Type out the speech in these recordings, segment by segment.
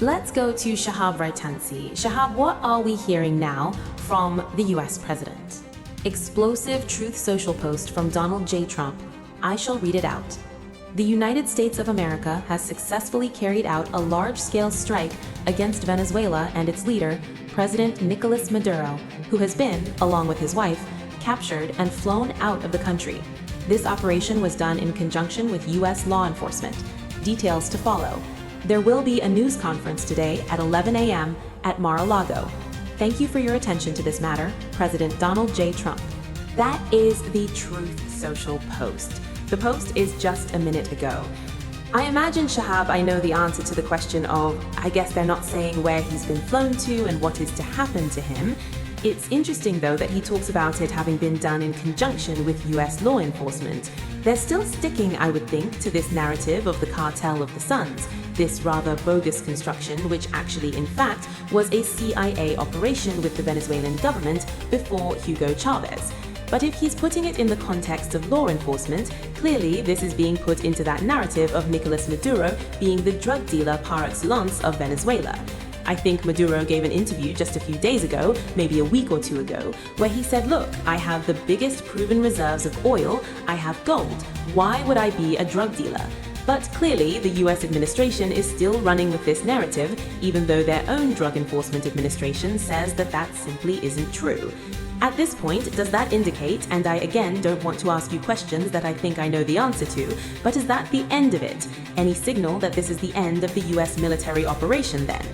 Let's go to Shahab Raitansi. Shahab, what are we hearing now from the US president? Explosive Truth Social post from Donald J. Trump. I shall read it out. The United States of America has successfully carried out a large-scale strike against Venezuela and its leader, President Nicolas Maduro, who has been, along with his wife, captured and flown out of the country. This operation was done in conjunction with U.S. law enforcement. Details to follow. There will be a news conference today at 11 a.m. at Mar-a-Lago. Thank you for your attention to this matter, President Donald J. Trump. That is the Truth Social post. The post is just a minute ago. I imagine, Shahab, I know the answer to the question of, I guess they're not saying where he's been flown to and what is to happen to him. It's interesting, though, that he talks about it having been done in conjunction with U.S. law enforcement. They're still sticking, I would think, to this narrative of the Cartel of the Suns, this rather bogus construction, which actually, in fact, was a CIA operation with the Venezuelan government before Hugo Chavez. But if he's putting it in the context of law enforcement, clearly this is being put into that narrative of Nicolas Maduro being the drug dealer par excellence of Venezuela. I think Maduro gave an interview just a few days ago, maybe a week or two ago, where he said, look, I have the biggest proven reserves of oil, I have gold. Why would I be a drug dealer? But clearly, the US administration is still running with this narrative, even though their own Drug Enforcement Administration says that that simply isn't true. At this point, does that indicate, and I again don't want to ask you questions that I think I know the answer to, but is that the end of it? Any signal that this is the end of the US military operation then?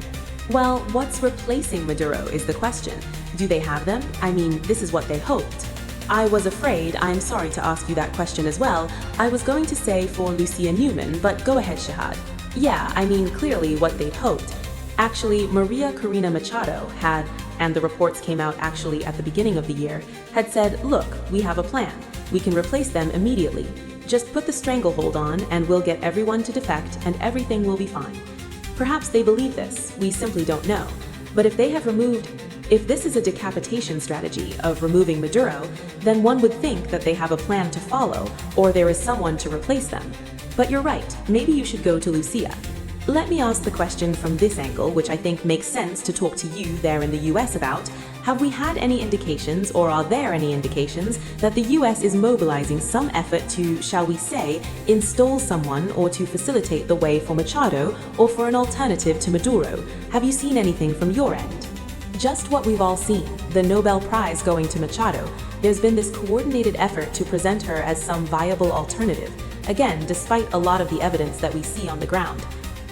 Well, what's replacing Maduro is the question. Do they have them? I mean, this is what they hoped. I was afraid, I'm sorry to ask you that question as well, I was going to say for Lucia Newman, but go ahead, Shahad. Yeah, I mean, clearly what they'd hoped. Actually, Corina Machado had, and the reports came out actually at the beginning of the year, had said, look, we have a plan. We can replace them immediately. Just put the stranglehold on and we'll get everyone to defect and everything will be fine. Perhaps they believe this, we simply don't know. But if this is a decapitation strategy of removing Maduro, then one would think that they have a plan to follow, or there is someone to replace them. But you're right, maybe you should go to Lucia. Let me ask the question from this angle, which I think makes sense to talk to you there in the US about. Have we had any indications, or are there any indications, that the US is mobilizing some effort to, shall we say, install someone or to facilitate the way for Machado or for an alternative to Maduro? Have you seen anything from your end? Just what we've all seen, the Nobel Prize going to Machado. There's been this coordinated effort to present her as some viable alternative, again, despite a lot of the evidence that we see on the ground.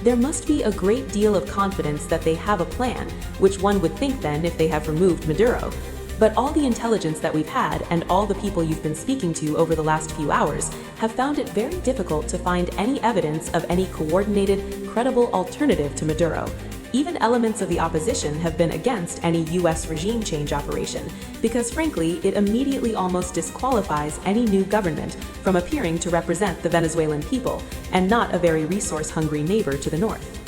There must be a great deal of confidence that they have a plan, which one would think then if they have removed Maduro. But all the intelligence that we've had and all the people you've been speaking to over the last few hours have found it very difficult to find any evidence of any coordinated, credible alternative to Maduro. Even elements of the opposition have been against any US regime change operation, because frankly, it immediately almost disqualifies any new government from appearing to represent the Venezuelan people, and not a very resource-hungry neighbor to the north.